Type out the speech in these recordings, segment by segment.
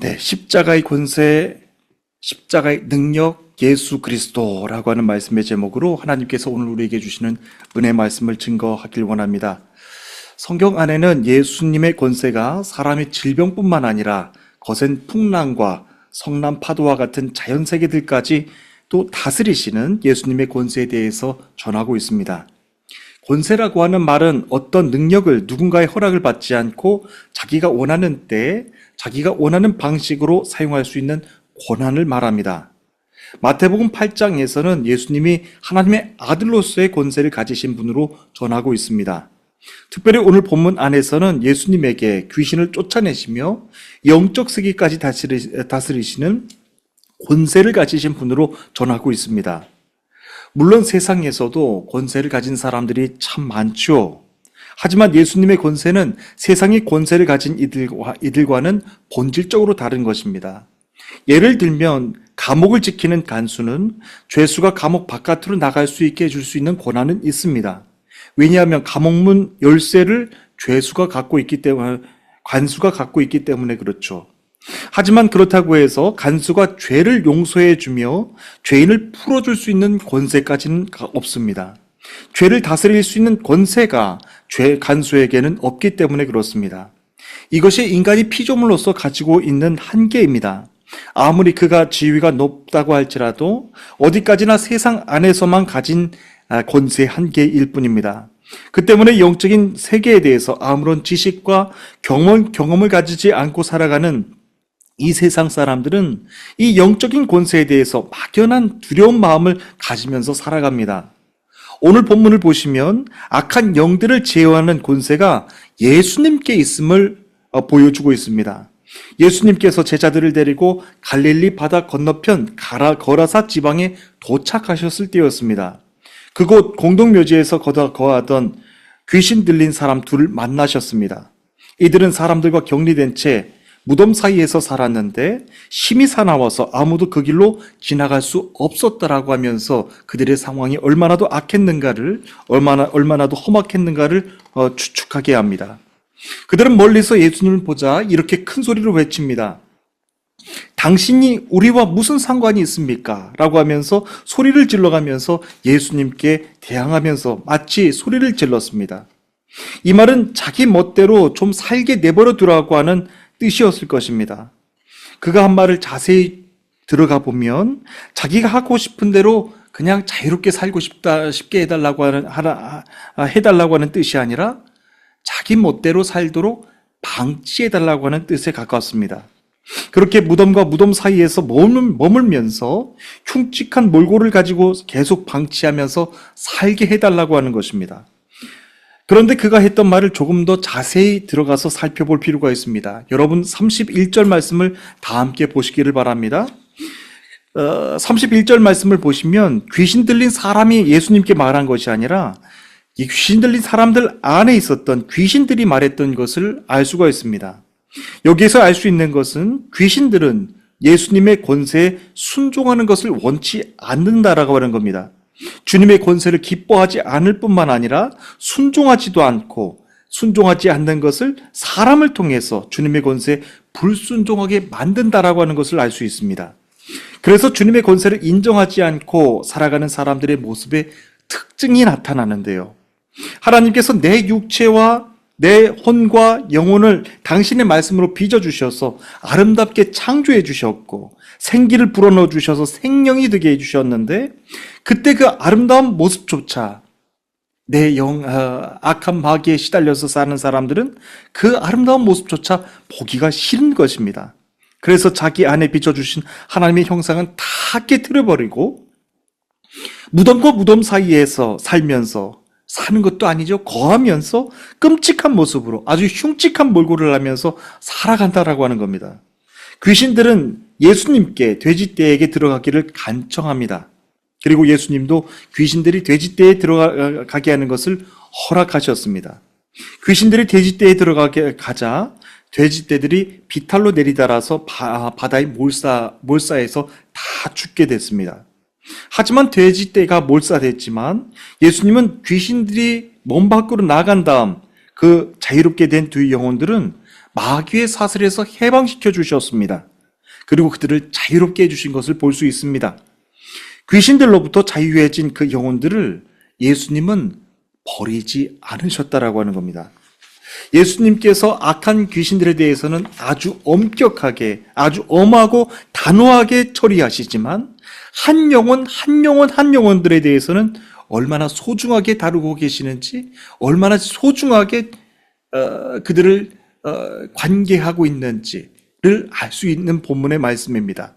네, 십자가의 권세, 십자가의 능력, 예수 그리스도라고 하는 말씀의 제목으로 하나님께서 오늘 우리에게 주시는 은혜 말씀을 증거하길 원합니다. 성경 안에는 예수님의 권세가 사람의 질병뿐만 아니라 거센 풍랑과 성난 파도와 같은 자연 세계들까지 또 다스리시는 예수님의 권세에 대해서 전하고 있습니다. 권세라고 하는 말은 어떤 능력을 누군가의 허락을 받지 않고 자기가 원하는 때에 자기가 원하는 방식으로 사용할 수 있는 권한을 말합니다. 마태복음 8장에서는 예수님이 하나님의 아들로서의 권세를 가지신 분으로 전하고 있습니다. 특별히 오늘 본문 안에서는 예수님에게 귀신을 쫓아내시며 영적 세계까지 다스리시는 권세를 가지신 분으로 전하고 있습니다. 물론 세상에서도 권세를 가진 사람들이 참 많죠. 하지만 예수님의 권세는 세상의 권세를 가진 이들과는 본질적으로 다른 것입니다. 예를 들면 감옥을 지키는 간수는 죄수가 감옥 바깥으로 나갈 수 있게 해줄 수 있는 권한은 있습니다. 왜냐하면 감옥문 열쇠를 죄수가 갖고 있기 때문에, 간수가 갖고 있기 때문에 그렇죠. 하지만 그렇다고 해서 간수가 죄를 용서해 주며 죄인을 풀어줄 수 있는 권세까지는 없습니다. 죄를 다스릴 수 있는 권세가 간수에게는 없기 때문에 그렇습니다. 이것이 인간이 피조물로서 가지고 있는 한계입니다. 아무리 그가 지위가 높다고 할지라도 어디까지나 세상 안에서만 가진 권세의 한계일 뿐입니다. 그 때문에 영적인 세계에 대해서 아무런 지식과 경험을 가지지 않고 살아가는 이 세상 사람들은 이 영적인 권세에 대해서 막연한 두려운 마음을 가지면서 살아갑니다. 오늘 본문을 보시면 악한 영들을 제어하는 권세가 예수님께 있음을 보여주고 있습니다. 예수님께서 제자들을 데리고 갈릴리 바다 건너편 거라사 지방에 도착하셨을 때였습니다. 그곳 공동묘지에서 거하던 귀신 들린 사람 둘을 만나셨습니다. 이들은 사람들과 격리된 채 무덤 사이에서 살았는데 심히 사나워서 아무도 그 길로 지나갈 수 없었다라고 하면서 그들의 상황이 얼마나도 악했는가를 얼마나도 험악했는가를 추측하게 합니다. 그들은 멀리서 예수님을 보자 이렇게 큰 소리로 외칩니다. 당신이 우리와 무슨 상관이 있습니까? 라고 하면서 소리를 질러가면서 예수님께 대항하면서 마치 소리를 질렀습니다. 이 말은 자기 멋대로 좀 살게 내버려 두라고 하는 뜻이었을 것입니다. 그가 한 말을 자세히 들어가 보면 자기가 하고 싶은 대로 그냥 자유롭게 살고 싶게 해달라고 하는 뜻이 아니라 자기 멋대로 살도록 방치해달라고 하는 뜻에 가까웠습니다. 그렇게 무덤과 무덤 사이에서 머물면서 흉측한 몰골을 가지고 계속 방치하면서 살게 해달라고 하는 것입니다. 그런데 그가 했던 말을 조금 더 자세히 들어가서 살펴볼 필요가 있습니다. 여러분 31절 말씀을 다 함께 보시기를 바랍니다. 31절 말씀을 보시면 귀신 들린 사람이 예수님께 말한 것이 아니라 이 귀신 들린 사람들 안에 있었던 귀신들이 말했던 것을 알 수가 있습니다. 여기에서 알 수 있는 것은 귀신들은 예수님의 권세에 순종하는 것을 원치 않는다라고 하는 겁니다. 주님의 권세를 기뻐하지 않을 뿐만 아니라 순종하지도 않고 순종하지 않는 것을 사람을 통해서 주님의 권세에 불순종하게 만든다라고 하는 것을 알 수 있습니다. 그래서 주님의 권세를 인정하지 않고 살아가는 사람들의 모습의 특징이 나타나는데요. 하나님께서 내 육체와 내 혼과 영혼을 당신의 말씀으로 빚어주셔서 아름답게 창조해 주셨고 생기를 불어넣어 주셔서 생명이 되게 해주셨는데 그때 그 아름다운 모습조차 악한 마귀에 시달려서 사는 사람들은 그 아름다운 모습조차 보기가 싫은 것입니다. 그래서 자기 안에 빚어주신 하나님의 형상은 다 깨트려버리고 무덤과 무덤 사이에서 살면서 사는 것도 아니죠. 거하면서 끔찍한 모습으로 아주 흉측한 몰골을 하면서 살아간다라고 하는 겁니다. 귀신들은 예수님께 돼지떼에게 들어가기를 간청합니다. 그리고 예수님도 귀신들이 돼지떼에 들어가게 하는 것을 허락하셨습니다. 귀신들이 돼지떼에 가자 돼지떼들이 비탈로 내리달아서 바다의 몰사에서 다 죽게 됐습니다. 하지만 돼지떼가 몰살했지만 예수님은 귀신들이 몸 밖으로 나간 다음 그 자유롭게 된 두 영혼들은 마귀의 사슬에서 해방시켜 주셨습니다. 그리고 그들을 자유롭게 해주신 것을 볼 수 있습니다. 귀신들로부터 자유해진 그 영혼들을 예수님은 버리지 않으셨다라고 하는 겁니다. 예수님께서 악한 귀신들에 대해서는 아주 엄격하게, 아주 엄하고 단호하게 처리하시지만 한 영혼, 한 영혼들에 대해서는 얼마나 소중하게 다루고 계시는지, 얼마나 소중하게 그들을 관계하고 있는지를 알 수 있는 본문의 말씀입니다.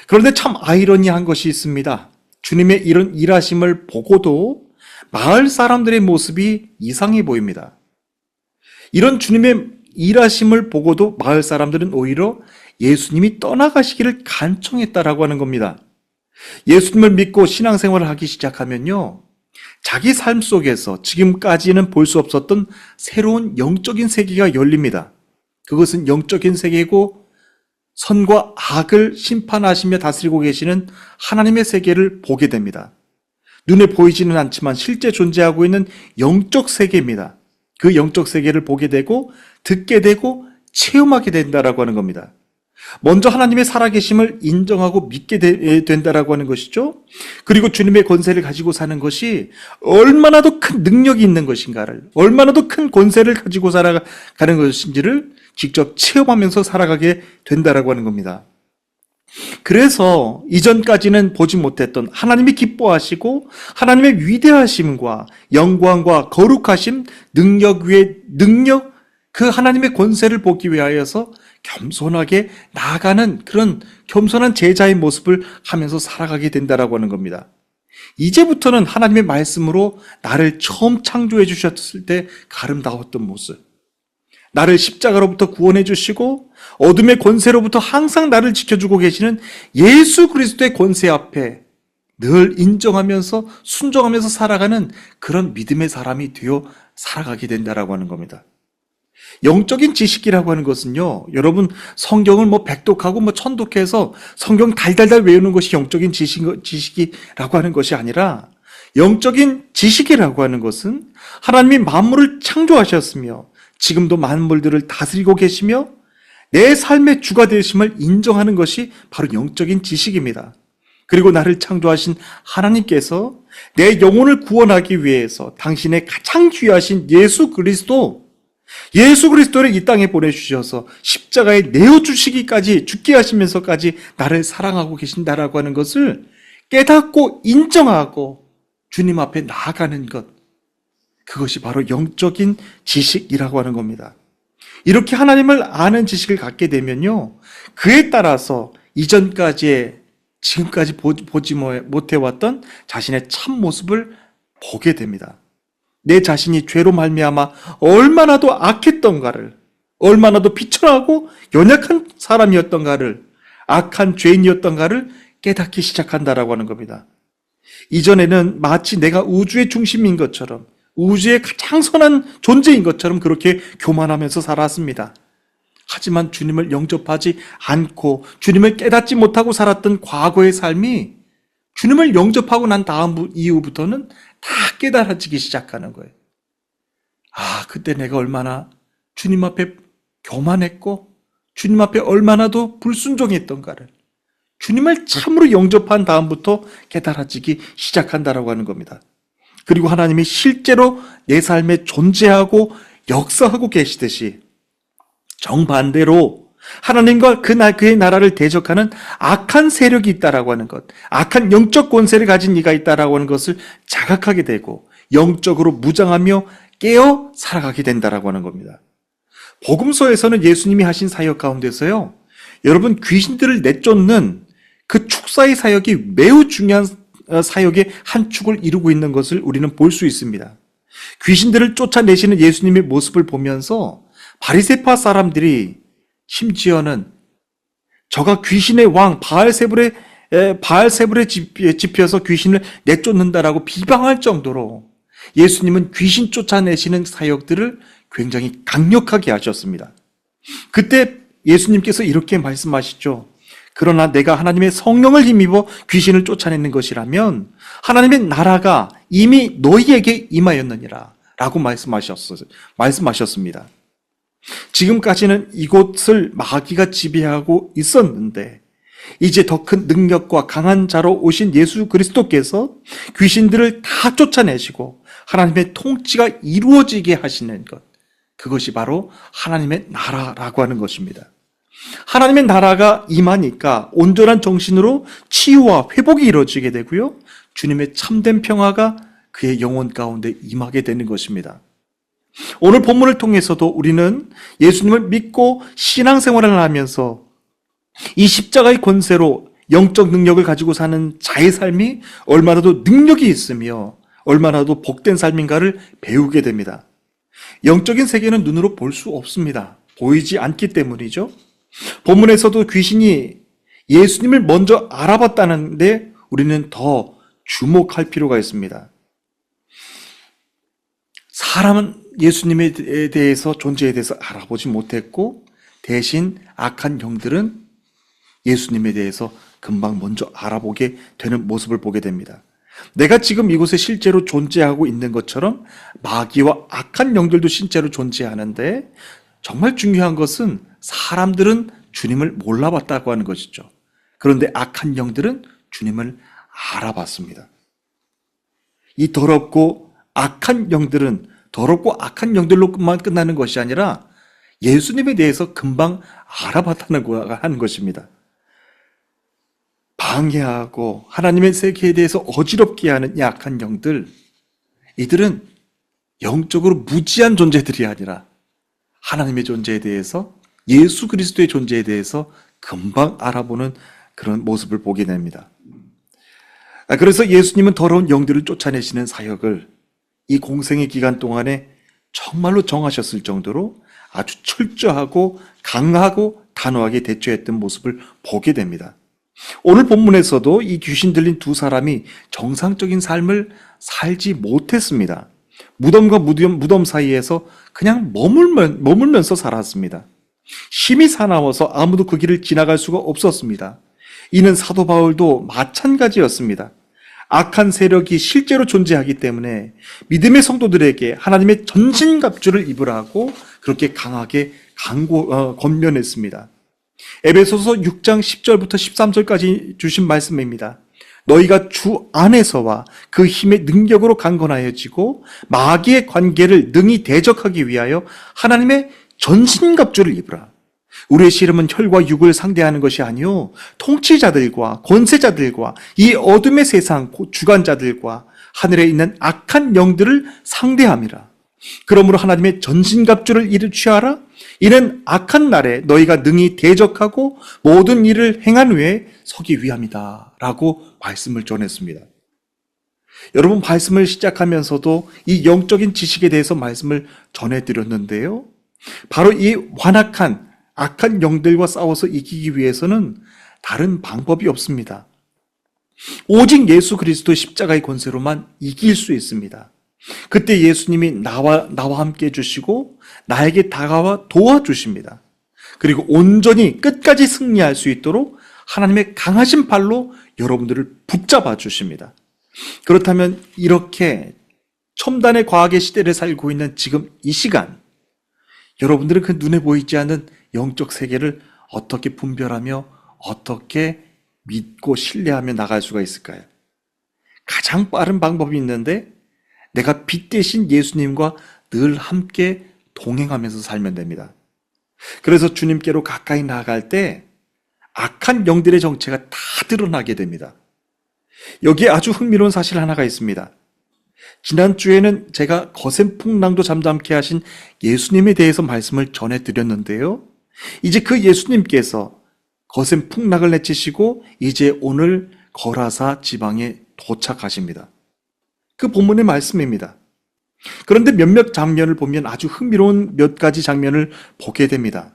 그런데 참 아이러니한 것이 있습니다. 주님의 이런 일하심을 보고도 마을 사람들의 모습이 이상해 보입니다. 이런 주님의 일하심을 보고도 마을 사람들은 오히려 예수님이 떠나가시기를 간청했다라고 하는 겁니다. 예수님을 믿고 신앙생활을 하기 시작하면요, 자기 삶 속에서 지금까지는 볼 수 없었던 새로운 영적인 세계가 열립니다. 그것은 영적인 세계고 선과 악을 심판하시며 다스리고 계시는 하나님의 세계를 보게 됩니다. 눈에 보이지는 않지만 실제 존재하고 있는 영적 세계입니다. 그 영적 세계를 보게 되고 듣게 되고 체험하게 된다라고 하는 겁니다. 먼저 하나님의 살아계심을 인정하고 믿게 된다라고 하는 것이죠. 그리고 주님의 권세를 가지고 사는 것이 얼마나 더 큰 능력이 있는 것인가를, 얼마나 더 큰 권세를 가지고 살아가는 것인지를 직접 체험하면서 살아가게 된다라고 하는 겁니다. 그래서 이전까지는 보지 못했던 하나님이 기뻐하시고 하나님의 위대하심과 영광과 거룩하심, 능력 위에 능력, 그 하나님의 권세를 보기 위하여서 겸손하게 나아가는 그런 겸손한 제자의 모습을 하면서 살아가게 된다라고 하는 겁니다. 이제부터는 하나님의 말씀으로 나를 처음 창조해 주셨을 때 아름다웠던 모습, 나를 십자가로부터 구원해 주시고 어둠의 권세로부터 항상 나를 지켜주고 계시는 예수 그리스도의 권세 앞에 늘 인정하면서 순종하면서 살아가는 그런 믿음의 사람이 되어 살아가게 된다라고 하는 겁니다. 영적인 지식이라고 하는 것은요, 여러분 성경을 백독하고 천독해서 성경 달달달 외우는 것이 영적인 지식이라고 하는 것이 아니라, 영적인 지식이라고 하는 것은 하나님이 만물을 창조하셨으며 지금도 만물들을 다스리고 계시며 내 삶의 주가 되심을 인정하는 것이 바로 영적인 지식입니다. 그리고 나를 창조하신 하나님께서 내 영혼을 구원하기 위해서 당신의 가장 귀하신 예수 그리스도를 이 땅에 보내주셔서 십자가에 내어주시기까지, 죽게 하시면서까지 나를 사랑하고 계신다라고 하는 것을 깨닫고 인정하고 주님 앞에 나아가는 것, 그것이 바로 영적인 지식이라고 하는 겁니다. 이렇게 하나님을 아는 지식을 갖게 되면요, 그에 따라서 이전까지의, 지금까지 보지 못해왔던 자신의 참 모습을 보게 됩니다. 내 자신이 죄로 말미암아 얼마나 더 악했던가를, 얼마나 더 비천하고 연약한 사람이었던가를, 악한 죄인이었던가를 깨닫기 시작한다라고 하는 겁니다. 이전에는 마치 내가 우주의 중심인 것처럼, 우주의 가장 선한 존재인 것처럼 그렇게 교만하면서 살았습니다. 하지만 주님을 영접하지 않고 주님을 깨닫지 못하고 살았던 과거의 삶이 주님을 영접하고 난 다음 이후부터는 다 깨달아지기 시작하는 거예요. 아, 그때 내가 얼마나 주님 앞에 교만했고 주님 앞에 얼마나 더 불순종했던가를 주님을 참으로 영접한 다음부터 깨달아지기 시작한다라고 하는 겁니다. 그리고 하나님이 실제로 내 삶에 존재하고 역사하고 계시듯이 정반대로 하나님과 그의 나라를 대적하는 악한 세력이 있다라고 하는 것, 악한 영적 권세를 가진 이가 있다라고 하는 것을 자각하게 되고 영적으로 무장하며 깨어 살아가게 된다라고 하는 겁니다. 복음서에서는 예수님이 하신 사역 가운데서요, 여러분 귀신들을 내쫓는 그 축사의 사역이 매우 중요한 사역의 한 축을 이루고 있는 것을 우리는 볼 수 있습니다. 귀신들을 쫓아내시는 예수님의 모습을 보면서 바리새파 사람들이 심지어는 저가 귀신의 왕 바알세불에 집혀서 귀신을 내쫓는다라고 비방할 정도로 예수님은 귀신 쫓아내시는 사역들을 굉장히 강력하게 하셨습니다. 그때 예수님께서 이렇게 말씀하시죠. 그러나 내가 하나님의 성령을 힘입어 귀신을 쫓아내는 것이라면 하나님의 나라가 이미 너희에게 임하였느니라 라고 말씀하셨습니다. 지금까지는 이곳을 마귀가 지배하고 있었는데 이제 더 큰 능력과 강한 자로 오신 예수 그리스도께서 귀신들을 다 쫓아내시고 하나님의 통치가 이루어지게 하시는 것, 그것이 바로 하나님의 나라라고 하는 것입니다. 하나님의 나라가 임하니까 온전한 정신으로 치유와 회복이 이루어지게 되고요, 주님의 참된 평화가 그의 영혼 가운데 임하게 되는 것입니다. 오늘 본문을 통해서도 우리는 예수님을 믿고 신앙생활을 하면서 이 십자가의 권세로 영적 능력을 가지고 사는 자의 삶이 얼마나도 능력이 있으며 얼마나도 복된 삶인가를 배우게 됩니다. 영적인 세계는 눈으로 볼 수 없습니다. 보이지 않기 때문이죠. 본문에서도 귀신이 예수님을 먼저 알아봤다는데 우리는 더 주목할 필요가 있습니다. 사람은 예수님에 대해서, 존재에 대해서 알아보지 못했고 대신 악한 영들은 예수님에 대해서 금방 먼저 알아보게 되는 모습을 보게 됩니다. 내가 지금 이곳에 실제로 존재하고 있는 것처럼 마귀와 악한 영들도 실제로 존재하는데 정말 중요한 것은 사람들은 주님을 몰라봤다고 하는 것이죠. 그런데 악한 영들은 주님을 알아봤습니다. 이 더럽고 악한 영들로만 끝나는 것이 아니라 예수님에 대해서 금방 알아봤다는 것입니다. 방해하고 하나님의 세계에 대해서 어지럽게 하는 이 악한 영들, 이들은 영적으로 무지한 존재들이 아니라 하나님의 존재에 대해서, 예수 그리스도의 존재에 대해서 금방 알아보는 그런 모습을 보게 됩니다. 그래서 예수님은 더러운 영들을 쫓아내시는 사역을 이 공생의 기간 동안에 정말로 정하셨을 정도로 아주 철저하고 강하고 단호하게 대처했던 모습을 보게 됩니다. 오늘 본문에서도 이 귀신 들린 두 사람이 정상적인 삶을 살지 못했습니다. 무덤과 무덤 사이에서 그냥 머물면서 살았습니다. 심히 사나워서 아무도 그 길을 지나갈 수가 없었습니다. 이는 사도 바울도 마찬가지였습니다. 악한 세력이 실제로 존재하기 때문에 믿음의 성도들에게 하나님의 전신갑주를 입으라고 그렇게 강하게 권면했습니다. 에베소서 6장 10절부터 13절까지 주신 말씀입니다. 너희가 주 안에서와 그 힘의 능력으로 강건하여지고 마귀의 관계를 능히 대적하기 위하여 하나님의 전신갑주를 입으라. 우리의 씨름은 혈과 육을 상대하는 것이 아니요 통치자들과 권세자들과 이 어둠의 세상 주관자들과 하늘에 있는 악한 영들을 상대함이라. 그러므로 하나님의 전신갑주를 취하라. 이는 악한 날에 너희가 능히 대적하고 모든 일을 행한 후에 서기 위함이다 라고 말씀을 전했습니다. 여러분, 말씀을 시작하면서도 이 영적인 지식에 대해서 말씀을 전해드렸는데요, 바로 이 완악한 악한 영들과 싸워서 이기기 위해서는 다른 방법이 없습니다. 오직 예수 그리스도 십자가의 권세로만 이길 수 있습니다. 그때 예수님이 나와 함께 해주시고 나에게 다가와 도와주십니다. 그리고 온전히 끝까지 승리할 수 있도록 하나님의 강하신 팔로 여러분들을 붙잡아 주십니다. 그렇다면 이렇게 첨단의 과학의 시대를 살고 있는 지금 이 시간, 여러분들은 그 눈에 보이지 않는 영적 세계를 어떻게 분별하며 어떻게 믿고 신뢰하며 나갈 수가 있을까요? 가장 빠른 방법이 있는데 내가 빛 대신 예수님과 늘 함께 동행하면서 살면 됩니다. 그래서 주님께로 가까이 나아갈 때 악한 영들의 정체가 다 드러나게 됩니다. 여기에 아주 흥미로운 사실 하나가 있습니다. 지난주에는 제가 거센풍랑도 잠잠케 하신 예수님에 대해서 말씀을 전해드렸는데요, 이제 그 예수님께서 거센풍랑을 내치시고 이제 오늘 거라사 지방에 도착하십니다. 그 본문의 말씀입니다. 그런데 몇몇 장면을 보면 아주 흥미로운 몇 가지 장면을 보게 됩니다.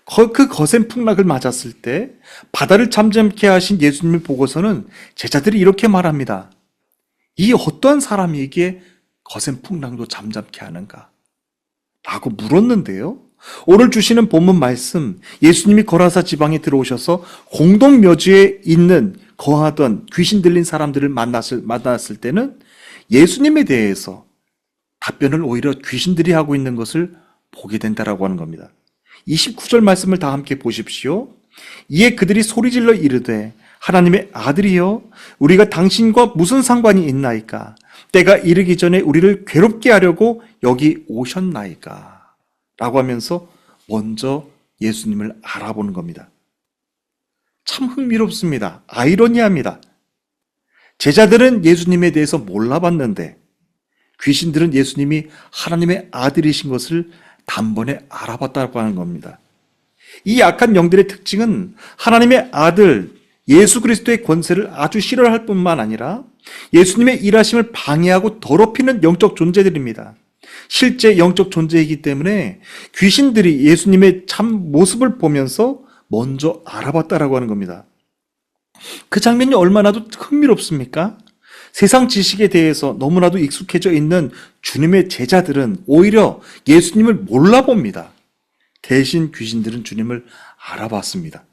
그 거센 풍랑을 맞았을 때 바다를 잠잠케 하신 예수님을 보고서는 제자들이 이렇게 말합니다. 이 어떠한 사람이기에 거센 풍랑도 잠잠케 하는가? 라고 물었는데요, 오늘 주시는 본문 말씀, 예수님이 거라사 지방에 들어오셔서 공동묘지에 있는 거하던 귀신 들린 사람들을 만났을 때는 예수님에 대해서 답변을 오히려 귀신들이 하고 있는 것을 보게 된다라고 하는 겁니다. 29절 말씀을 다 함께 보십시오. 이에 그들이 소리질러 이르되 하나님의 아들이여 우리가 당신과 무슨 상관이 있나이까? 때가 이르기 전에 우리를 괴롭게 하려고 여기 오셨나이까? 라고 하면서 먼저 예수님을 알아보는 겁니다. 참 흥미롭습니다. 아이러니합니다. 제자들은 예수님에 대해서 몰라봤는데 귀신들은 예수님이 하나님의 아들이신 것을 단번에 알아봤다고 하는 겁니다. 이 악한 영들의 특징은 하나님의 아들 예수 그리스도의 권세를 아주 싫어할 뿐만 아니라 예수님의 일하심을 방해하고 더럽히는 영적 존재들입니다. 실제 영적 존재이기 때문에 귀신들이 예수님의 참 모습을 보면서 먼저 알아봤다라고 하는 겁니다. 그 장면이 얼마나도 흥미롭습니까? 세상 지식에 대해서 너무나도 익숙해져 있는 주님의 제자들은 오히려 예수님을 몰라봅니다. 대신 귀신들은 주님을 알아봤습니다.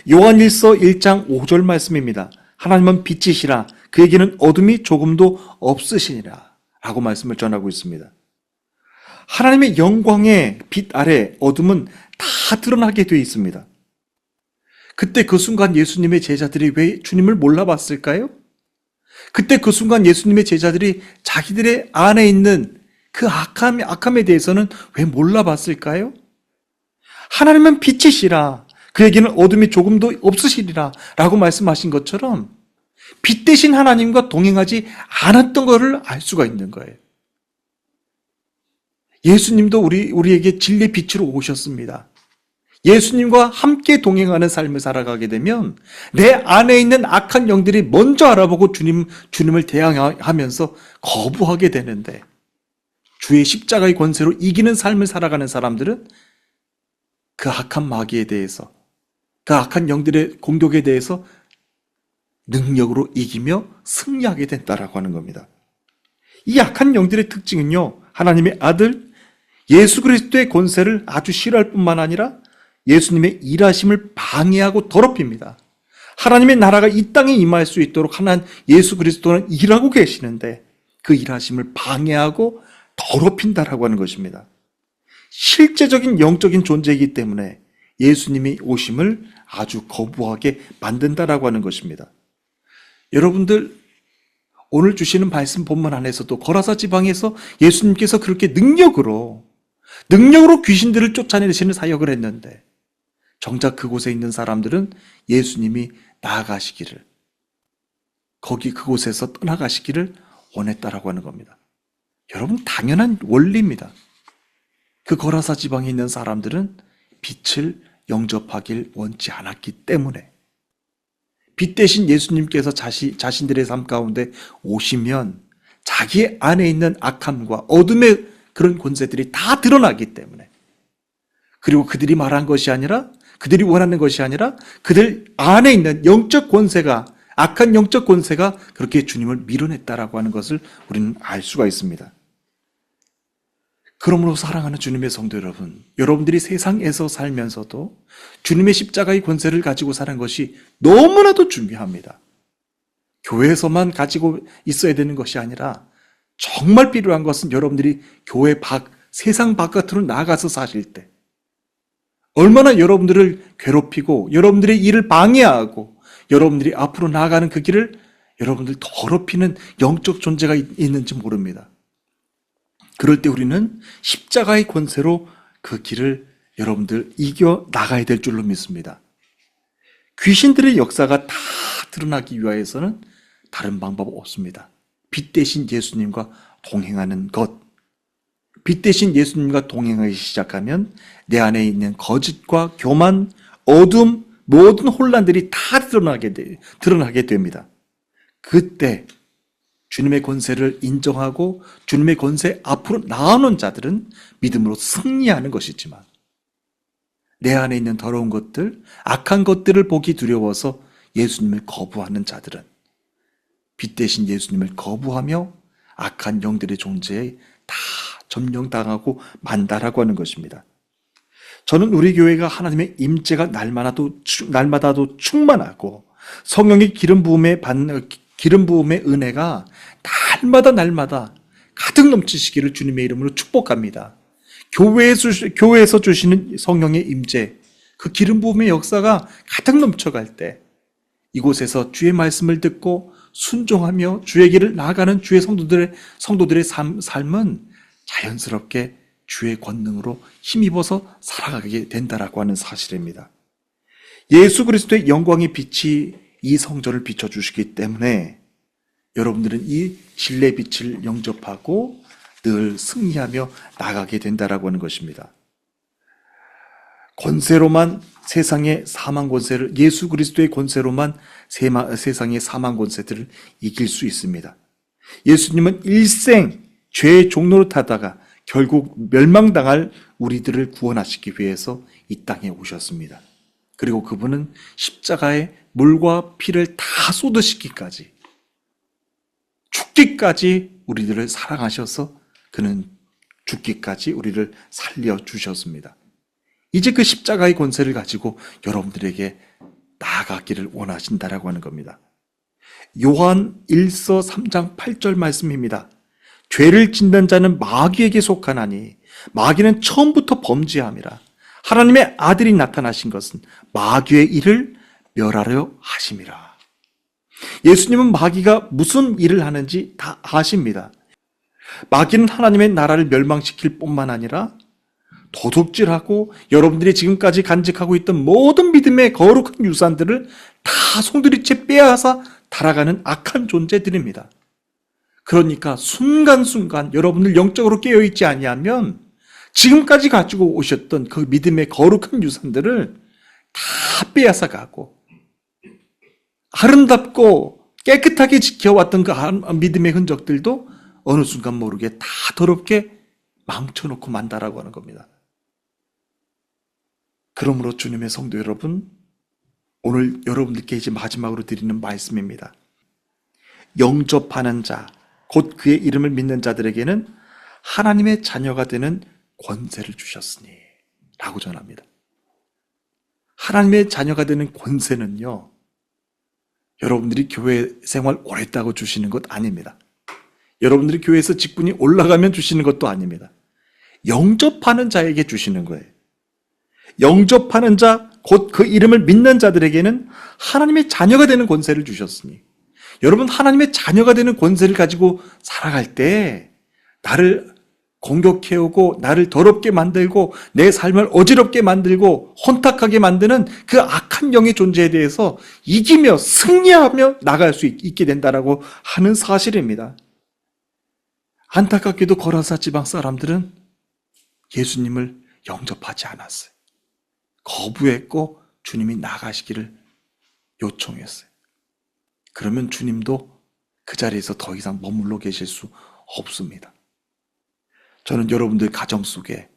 요한일서 1장 5절 말씀입니다. 하나님은 빛이시라 그에게는 어둠이 조금도 없으시니라 라고 말씀을 전하고 있습니다. 하나님의 영광의 빛 아래 어둠은 다 드러나게 되어 있습니다. 그때 그 순간 예수님의 제자들이 왜 주님을 몰라봤을까요? 그때 그 순간 예수님의 제자들이 자기들의 안에 있는 그 악함에 대해서는 왜 몰라봤을까요? 하나님은 빛이시라 그에게는 어둠이 조금도 없으시리라 라고 말씀하신 것처럼 빛 대신 하나님과 동행하지 않았던 것을 알 수가 있는 거예요. 예수님도 우리에게 진리의 빛으로 오셨습니다. 예수님과 함께 동행하는 삶을 살아가게 되면 내 안에 있는 악한 영들이 먼저 알아보고 주님을 대항하면서 거부하게 되는데 주의 십자가의 권세로 이기는 삶을 살아가는 사람들은 그 악한 마귀에 대해서 그 악한 영들의 공격에 대해서 능력으로 이기며 승리하게 된다라고 하는 겁니다. 이 악한 영들의 특징은요, 하나님의 아들 예수 그리스도의 권세를 아주 싫어할 뿐만 아니라 예수님의 일하심을 방해하고 더럽힙니다. 하나님의 나라가 이 땅에 임할 수 있도록 하나님 예수 그리스도는 일하고 계시는데 그 일하심을 방해하고 더럽힌다라고 하는 것입니다. 실제적인 영적인 존재이기 때문에 예수님이 오심을 아주 거부하게 만든다라고 하는 것입니다. 여러분들 오늘 주시는 말씀 본문 안에서도 거라사 지방에서 예수님께서 그렇게 능력으로 귀신들을 쫓아내시는 사역을 했는데 정작 그곳에 있는 사람들은 예수님이 나아가시기를 그곳에서 떠나가시기를 원했다라고 하는 겁니다. 여러분 당연한 원리입니다. 그 거라사 지방에 있는 사람들은 빛을 영접하길 원치 않았기 때문에 빛 대신 예수님께서 자신들의 삶 가운데 오시면 자기 안에 있는 악함과 어둠의 그런 권세들이 다 드러나기 때문에 그리고 그들이 말한 것이 아니라 그들이 원하는 것이 아니라 그들 안에 있는 영적 권세가 악한 영적 권세가 그렇게 주님을 밀어냈다라고 하는 것을 우리는 알 수가 있습니다. 그러므로 사랑하는 주님의 성도 여러분, 여러분들이 세상에서 살면서도 주님의 십자가의 권세를 가지고 사는 것이 너무나도 중요합니다. 교회에서만 가지고 있어야 되는 것이 아니라 정말 필요한 것은 여러분들이 세상 바깥으로 나가서 사실 때 얼마나 여러분들을 괴롭히고 여러분들의 일을 방해하고 여러분들이 앞으로 나아가는 그 길을 여러분들 더럽히는 영적 존재가 있는지 모릅니다. 그럴 때 우리는 십자가의 권세로 그 길을 여러분들 이겨 나가야 될 줄로 믿습니다. 귀신들의 역사가 다 드러나기 위하여서는 다른 방법 없습니다. 빛 대신 예수님과 동행하는 것. 빛 대신 예수님과 동행하기 시작하면 내 안에 있는 거짓과 교만, 어둠, 모든 혼란들이 다 드러나게 됩니다. 그때 주님의 권세를 인정하고 주님의 권세 앞으로 나오는 자들은 믿음으로 승리하는 것이지만 내 안에 있는 더러운 것들, 악한 것들을 보기 두려워서 예수님을 거부하는 자들은 빛 대신 예수님을 거부하며 악한 영들의 존재에 다 점령당하고 만다라고 하는 것입니다. 저는 우리 교회가 하나님의 임재가 날마다도 충만하고 성령의 기름 부음의 은혜가 날마다 가득 넘치시기를 주님의 이름으로 축복합니다. 교회에서 주시는 성령의 임재, 그 기름 부음의 역사가 가득 넘쳐갈 때 이곳에서 주의 말씀을 듣고 순종하며 주의 길을 나아가는 주의 성도들의 삶은 자연스럽게 주의 권능으로 힘입어서 살아가게 된다라고 하는 사실입니다. 예수 그리스도의 영광의 빛이 이 성전을 비춰주시기 때문에 여러분들은 이 진리의 빛을 영접하고 늘 승리하며 나가게 된다라고 하는 것입니다. 권세로만 세상의 사망 권세를, 예수 그리스도의 권세로만 세상의 사망 권세들을 이길 수 있습니다. 예수님은 일생 죄의 종로로 타다가 결국 멸망당할 우리들을 구원하시기 위해서 이 땅에 오셨습니다. 그리고 그분은 십자가에 물과 피를 다 쏟으시기까지, 죽기까지 우리들을 사랑하셔서 그는 죽기까지 우리를 살려주셨습니다. 이제 그 십자가의 권세를 가지고 여러분들에게 나아가기를 원하신다라고 하는 겁니다. 요한 1서 3장 8절 말씀입니다. 죄를 짓는 자는 마귀에게 속하나니 마귀는 처음부터 범죄함이라. 하나님의 아들이 나타나신 것은 마귀의 일을 멸하려 하심이라. 예수님은 마귀가 무슨 일을 하는지 다 아십니다. 마귀는 하나님의 나라를 멸망시킬 뿐만 아니라 도둑질하고 여러분들이 지금까지 간직하고 있던 모든 믿음의 거룩한 유산들을 다 송두리째 빼앗아 달아가는 악한 존재들입니다. 그러니까 순간순간 여러분들 영적으로 깨어있지 아니하면 지금까지 가지고 오셨던 그 믿음의 거룩한 유산들을 다 빼앗아 가고 아름답고 깨끗하게 지켜왔던 그 믿음의 흔적들도 어느 순간 모르게 다 더럽게 망쳐놓고 만다라고 하는 겁니다. 그러므로 주님의 성도 여러분, 오늘 여러분들께 이제 마지막으로 드리는 말씀입니다. 영접하는 자, 곧 그의 이름을 믿는 자들에게는 하나님의 자녀가 되는 권세를 주셨으니 라고 전합니다. 하나님의 자녀가 되는 권세는요, 여러분들이 교회 생활 오래 했다고 주시는 것 아닙니다. 여러분들이 교회에서 직분이 올라가면 주시는 것도 아닙니다. 영접하는 자에게 주시는 거예요. 영접하는 자, 곧 그 이름을 믿는 자들에게는 하나님의 자녀가 되는 권세를 주셨으니, 여러분 하나님의 자녀가 되는 권세를 가지고 살아갈 때 나를 공격해오고 나를 더럽게 만들고 내 삶을 어지럽게 만들고 혼탁하게 만드는 그 악한 영의 존재에 대해서 이기며 승리하며 나갈 수 있게 된다라고 하는 사실입니다. 안타깝게도 거라사 지방 사람들은 예수님을 영접하지 않았어요. 거부했고 주님이 나가시기를 요청했어요. 그러면 주님도 그 자리에서 더 이상 머물러 계실 수 없습니다. 저는 여러분들 가정 속에,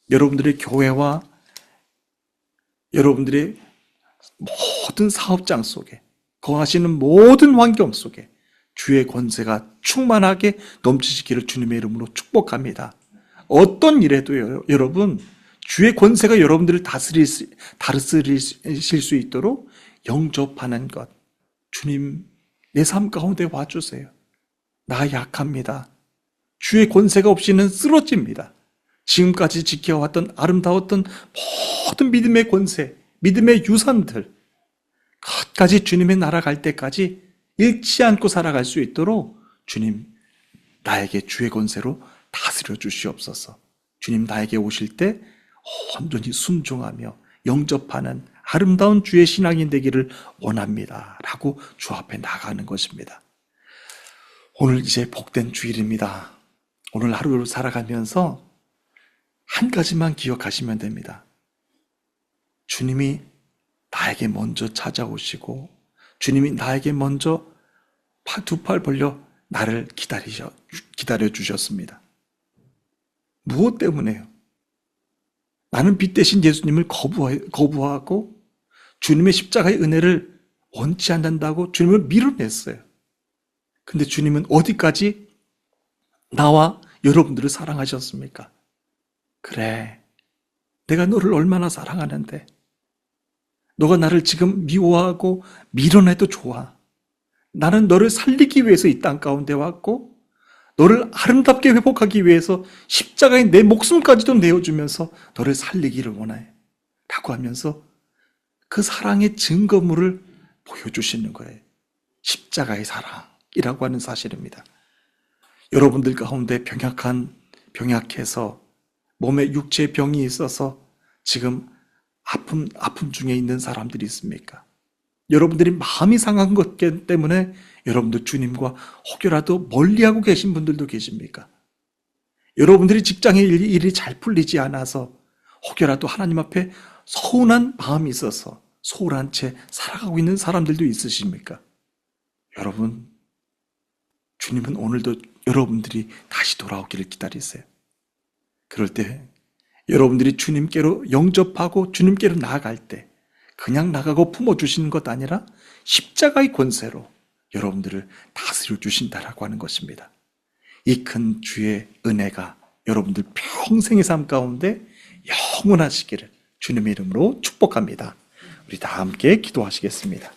여러분들의 교회와 여러분들의 모든 사업장 속에, 거하시는 모든 환경 속에 주의 권세가 충만하게 넘치시기를 주님의 이름으로 축복합니다. 어떤 일에도 여러분, 주의 권세가 여러분들을 다스리실 수 있도록 영접하는 것. 주님, 내 삶 가운데 와주세요. 나 약합니다. 주의 권세가 없이는 쓰러집니다. 지금까지 지켜왔던 아름다웠던 모든 믿음의 권세, 믿음의 유산들, 끝까지 주님의 나라 갈 때까지 잃지 않고 살아갈 수 있도록 주님, 나에게 주의 권세로 다스려 주시옵소서. 주님, 나에게 오실 때 온전히 순종하며 영접하는 아름다운 주의 신앙인 되기를 원합니다. 라고 주 앞에 나가는 것입니다. 오늘 이제 복된 주일입니다. 오늘 하루를 살아가면서 한 가지만 기억하시면 됩니다. 주님이 나에게 먼저 찾아오시고 주님이 나에게 먼저 두 팔 벌려 나를 기다려 주셨습니다. 무엇 때문에요? 나는 빛 대신 예수님을 거부하고 주님의 십자가의 은혜를 원치 않는다고 주님을 밀어냈어요. 근데 주님은 어디까지 나와 여러분들을 사랑하셨습니까? 그래, 내가 너를 얼마나 사랑하는데 너가 나를 지금 미워하고 밀어내도 좋아. 나는 너를 살리기 위해서 이 땅 가운데 왔고 너를 아름답게 회복하기 위해서 십자가에 내 목숨까지도 내어주면서 너를 살리기를 원해. 라고 하면서 그 사랑의 증거물을 보여주시는 거예요. 십자가의 사랑이라고 하는 사실입니다. 여러분들 가운데 병약해서 몸에 육체의 병이 있어서 지금 아픔 중에 있는 사람들이 있습니까? 여러분들이 마음이 상한 것 때문에 여러분들 주님과 혹여라도 멀리하고 계신 분들도 계십니까? 여러분들이 직장의 일이 잘 풀리지 않아서 혹여라도 하나님 앞에 서운한 마음이 있어서 소홀한 채 살아가고 있는 사람들도 있으십니까? 여러분, 주님은 오늘도 여러분들이 다시 돌아오기를 기다리세요. 그럴 때 여러분들이 주님께로 영접하고 주님께로 나아갈 때 그냥 나가고 품어주시는 것 아니라 십자가의 권세로 여러분들을 다스려 주신다라고 하는 것입니다. 이 큰 주의 은혜가 여러분들 평생의 삶 가운데 영원하시기를 주님의 이름으로 축복합니다. 우리 다 함께 기도하시겠습니다.